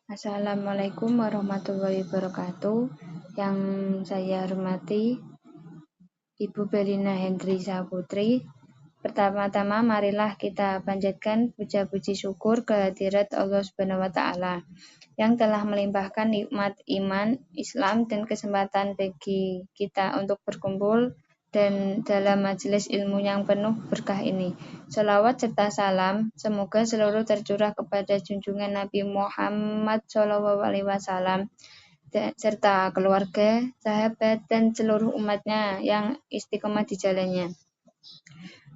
Assalamualaikum warahmatullahi wabarakatuh. Yang saya hormati Ibu Belina Hendri Saputri. Pertama-tama marilah kita panjatkan puja-puji syukur kehadirat Allah Subhanahu wa taala yang telah melimpahkan nikmat iman, Islam dan kesempatan bagi kita untuk berkumpul dan dalam majelis ilmu yang penuh berkah ini. Salawat serta salam semoga seluruh tercurah kepada junjungan Nabi Muhammad SAW serta keluarga, sahabat, dan seluruh umatnya yang istiqomah di jalannya.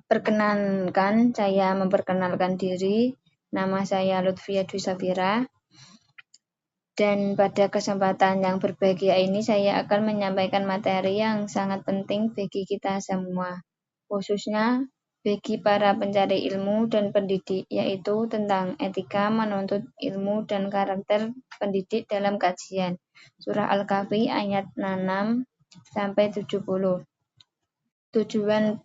Perkenankan, saya memperkenalkan diri. Nama saya Lutfia Dwi Safira. Dan pada kesempatan yang berbahagia ini saya akan menyampaikan materi yang sangat penting bagi kita semua, khususnya bagi para pencari ilmu dan pendidik, yaitu tentang etika menuntut ilmu dan karakter pendidik dalam kajian. Surah Al-Kahfi ayat 6-70. Tujuan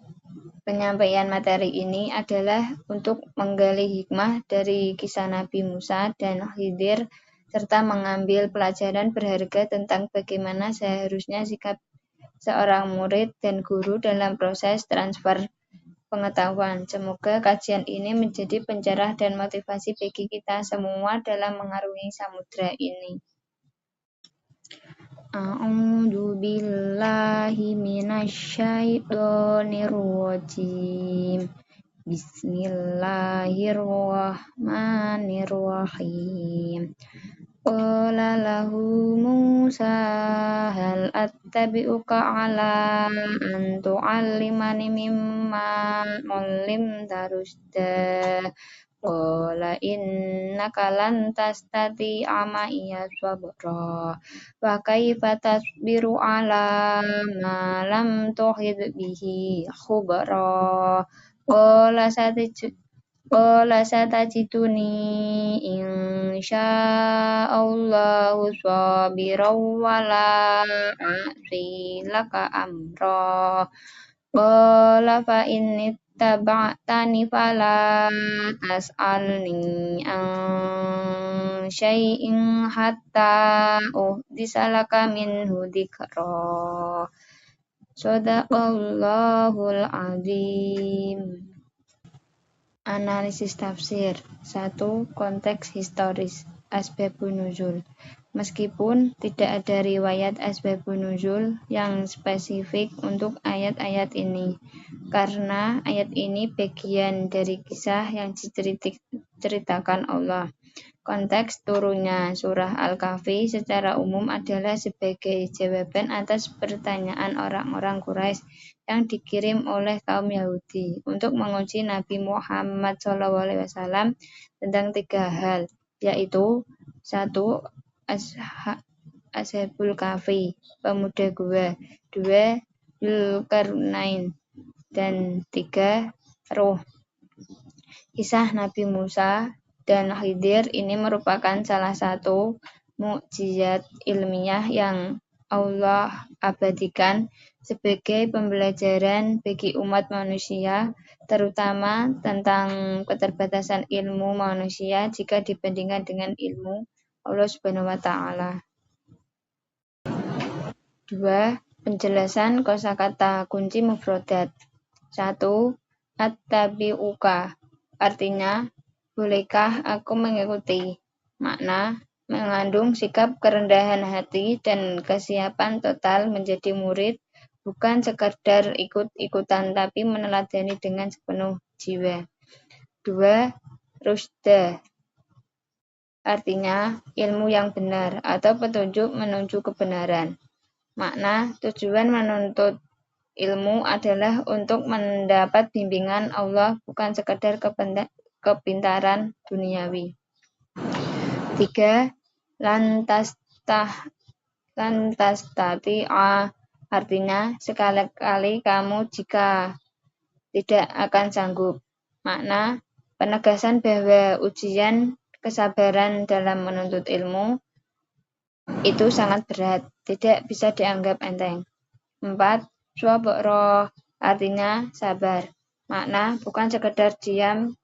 penyampaian materi ini adalah untuk menggali hikmah dari kisah Nabi Musa dan Khidir serta mengambil pelajaran berharga tentang bagaimana seharusnya sikap seorang murid dan guru dalam proses transfer pengetahuan. Semoga kajian ini menjadi pencerah dan motivasi bagi kita semua dalam mengarungi samudra ini. A'udzu billahi minasyaitonir rajim. Bismillahirrahmanirrahim. Qala lahu Musa hal attabi'uka ala an tu'allimani mimma 'allimta rusyda. Qala innaka lan tastati'a ma'iya sabra. Wa kaifa tasbiru ala ma lam tuhid bihi khubra. Qala satajiduni insya'allahu shabiran wala a'si laka amra. Qala fa in ittaba'tani fala tas'alni an syai'in hatta uhdisa laka minhu dzikra. Shadaqallahul azim. Analisis tafsir. 1. Konteks historis. Asbabun nuzul. Meskipun tidak ada riwayat asbabun nuzul yang spesifik untuk ayat-ayat ini, karena ayat ini bagian dari kisah yang diceritakan Allah. Konteks turunnya surah Al-Kahfi secara umum adalah sebagai jawaban atas pertanyaan orang-orang Quraisy yang dikirim oleh kaum Yahudi untuk menguji Nabi Muhammad SAW tentang 3 hal, yaitu 1. Ashabul Kahfi, pemuda gua. 2. Dzulkarnain. Dan 3. Ruh. Kisah Nabi Musa dan Khidir ini merupakan salah satu mukjizat ilmiah yang Allah abadikan sebagai pembelajaran bagi umat manusia, terutama tentang keterbatasan ilmu manusia jika dibandingkan dengan ilmu Allah Subhanahu wa taala. 2. Penjelasan kosakata kunci mufradat. 1. Attabi'uka, artinya bolehkah aku mengikuti? Makna mengandung sikap kerendahan hati dan kesiapan total menjadi murid, bukan sekadar ikut-ikutan tapi meneladani dengan sepenuh jiwa. 2. Rusyda, artinya ilmu yang benar atau petunjuk menuju kebenaran. Makna tujuan menuntut ilmu adalah untuk mendapat bimbingan Allah, bukan sekadar kepintaran duniawi. 3. Lantastati'a, artinya sekali-kali kamu jika tidak akan sanggup. Makna penegasan bahwa ujian kesabaran dalam menuntut ilmu itu sangat berat, tidak bisa dianggap enteng. 4. Swabra, artinya sabar. Makna bukan sekedar diam,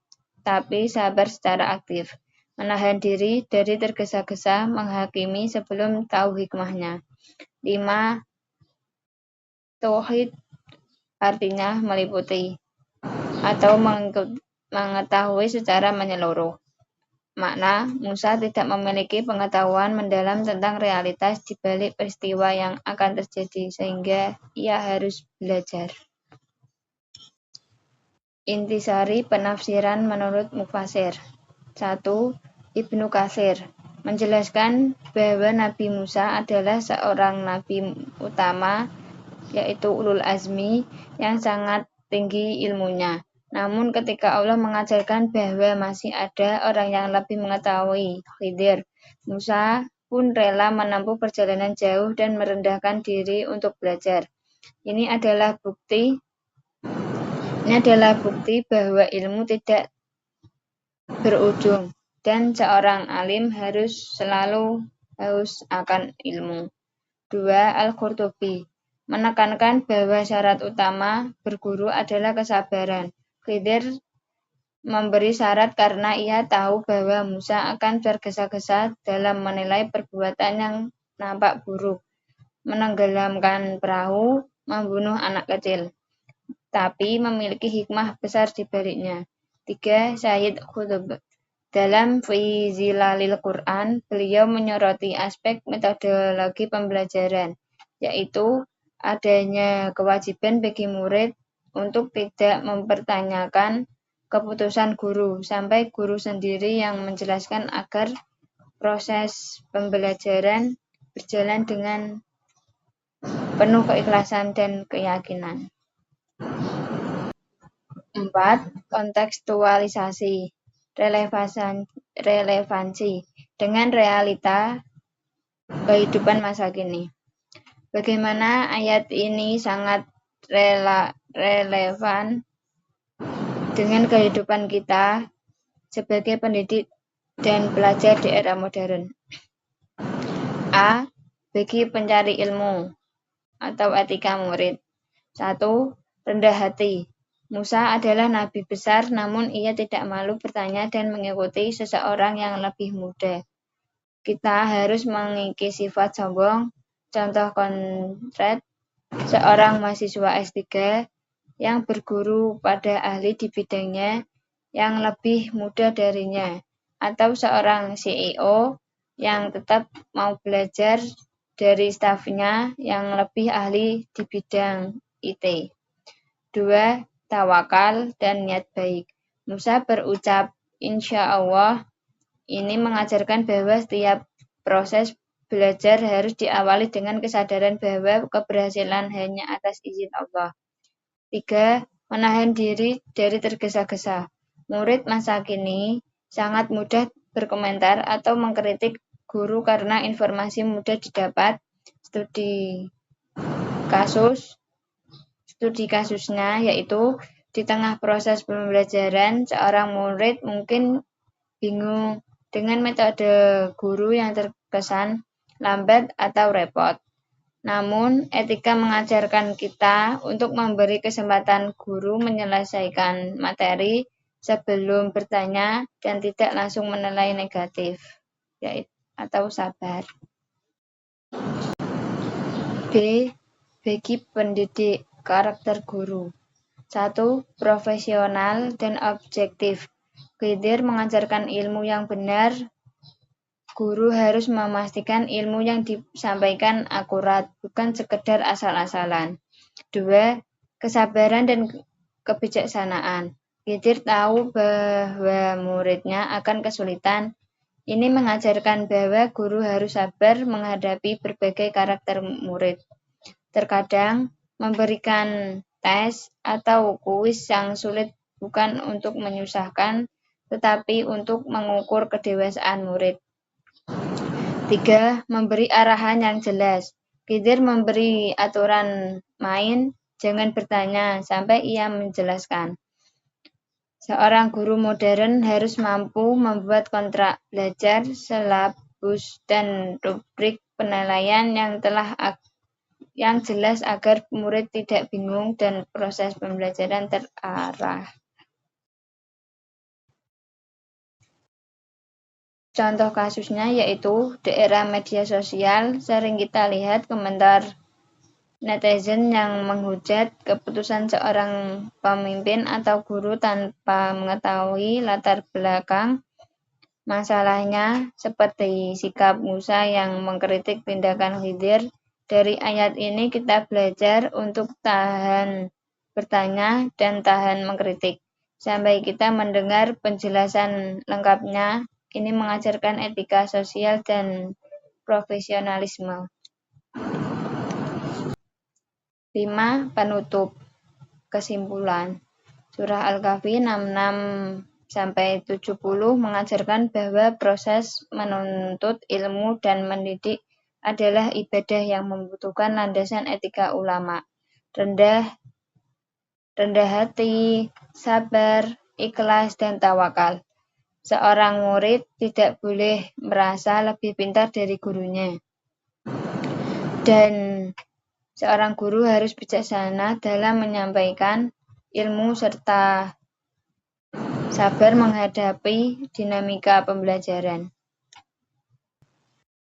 tapi sabar secara aktif. menahan diri dari tergesa-gesa menghakimi sebelum tahu hikmahnya. 5. Tauhid artinya meliputi atau mengetahui secara menyeluruh. Makna, Musa tidak memiliki pengetahuan mendalam tentang realitas di balik peristiwa yang akan terjadi, sehingga ia harus belajar. Intisari penafsiran menurut Mufasir. 1. Ibnu Katsir menjelaskan bahwa Nabi Musa adalah seorang nabi utama, yaitu ulul azmi yang sangat tinggi ilmunya. Namun ketika Allah mengajarkan bahwa masih ada orang yang lebih mengetahui, Khidir, Musa pun rela menempuh perjalanan jauh dan merendahkan diri untuk belajar. Ini adalah bukti bahwa ilmu tidak berujung dan seorang alim harus selalu haus akan ilmu. 2. Al-Qurtubi menekankan bahwa syarat utama berguru adalah kesabaran. Khidir memberi syarat karena ia tahu bahwa Musa akan tergesa-gesa dalam menilai perbuatan yang nampak buruk, menenggelamkan perahu, membunuh anak kecil, tapi memiliki hikmah besar di baliknya. 3. Sayyid Qutb dalam Fi Zilalil Quran, beliau menyoroti aspek metodologi pembelajaran, yaitu adanya kewajiban bagi murid untuk tidak mempertanyakan keputusan guru, sampai guru sendiri yang menjelaskan agar proses pembelajaran berjalan dengan penuh keikhlasan dan keyakinan. 4. Kontekstualisasi relevansi dengan realita kehidupan masa kini. Bagaimana ayat ini sangat relevan dengan kehidupan kita sebagai pendidik dan pelajar di era modern. A. Bagi pencari ilmu atau etika murid. 1. Rendah hati. Musa adalah nabi besar, namun ia tidak malu bertanya dan mengikuti seseorang yang lebih muda. Kita harus mengikis sifat sombong. Contoh konkret, seorang mahasiswa S3 yang berguru pada ahli di bidangnya yang lebih muda darinya, atau seorang CEO yang tetap mau belajar dari stafnya yang lebih ahli di bidang IT. 2. Tawakal dan niat baik. Musa berucap, insya Allah. Ini mengajarkan bahwa setiap proses belajar harus diawali dengan kesadaran bahwa keberhasilan hanya atas izin Allah. 3. Menahan diri dari tergesa-gesa. Murid masa kini sangat mudah berkomentar atau mengkritik guru karena informasi mudah didapat. Studi kasusnya yaitu di tengah proses pembelajaran, seorang murid mungkin bingung dengan metode guru yang terkesan lambat atau repot. Namun, etika mengajarkan kita untuk memberi kesempatan guru menyelesaikan materi sebelum bertanya dan tidak langsung menilai negatif, atau sabar. B. Bagi pendidik karakter guru. 1. Profesional dan objektif. Khidir mengajarkan ilmu yang benar. Guru harus memastikan ilmu yang disampaikan akurat, bukan sekedar asal-asalan. 2. Kesabaran dan kebijaksanaan. Khidir tahu bahwa muridnya akan kesulitan. Ini mengajarkan bahwa guru harus sabar menghadapi berbagai karakter murid. Terkadang memberikan tes atau kuis yang sulit bukan untuk menyusahkan, tetapi untuk mengukur kedewasaan murid. 3. Memberi arahan yang jelas. Khidir memberi aturan main, jangan bertanya sampai ia menjelaskan. Seorang guru modern harus mampu membuat kontrak belajar, silabus, dan rubrik penilaian yang jelas agar murid tidak bingung dan proses pembelajaran terarah. Contoh kasusnya yaitu di era media sosial sering kita lihat komentar netizen yang menghujat keputusan seorang pemimpin atau guru tanpa mengetahui latar belakang masalahnya, seperti sikap Musa yang mengkritik tindakan Khidir. Dari ayat ini kita belajar untuk tahan bertanya dan tahan mengkritik sampai kita mendengar penjelasan lengkapnya. Ini mengajarkan etika sosial dan profesionalisme. 5. Penutup. Kesimpulan. Surah Al-Kahfi 66-70 mengajarkan bahwa proses menuntut ilmu dan mendidik adalah ibadah yang membutuhkan landasan etika ulama. Rendah hati, sabar, ikhlas, dan tawakal. Seorang murid tidak boleh merasa lebih pintar dari gurunya. Dan seorang guru harus bijaksana dalam menyampaikan ilmu serta sabar menghadapi dinamika pembelajaran.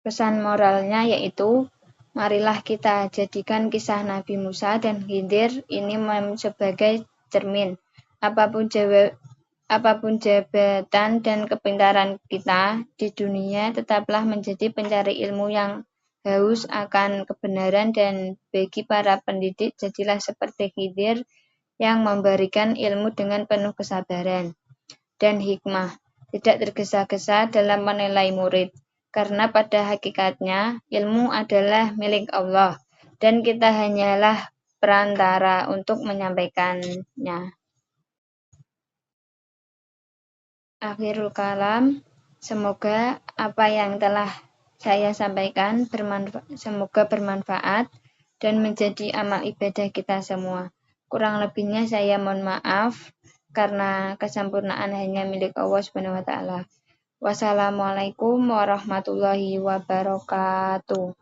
Pesan moralnya yaitu, marilah kita jadikan kisah Nabi Musa dan Khidir ini sebagai cermin. Apapun jabatan dan kepintaran kita di dunia, tetaplah menjadi pencari ilmu yang haus akan kebenaran, dan bagi para pendidik, jadilah seperti Khidir yang memberikan ilmu dengan penuh kesabaran dan hikmah, tidak tergesa-gesa dalam menilai murid, karena pada hakikatnya ilmu adalah milik Allah dan kita hanyalah perantara untuk menyampaikannya. Akhirul kalam, semoga apa yang telah saya sampaikan semoga bermanfaat dan menjadi amal ibadah kita semua. Kurang lebihnya saya mohon maaf karena kesempurnaan hanya milik Allah Subhanahu wa taala. Wassalamualaikum warahmatullahi wabarakatuh.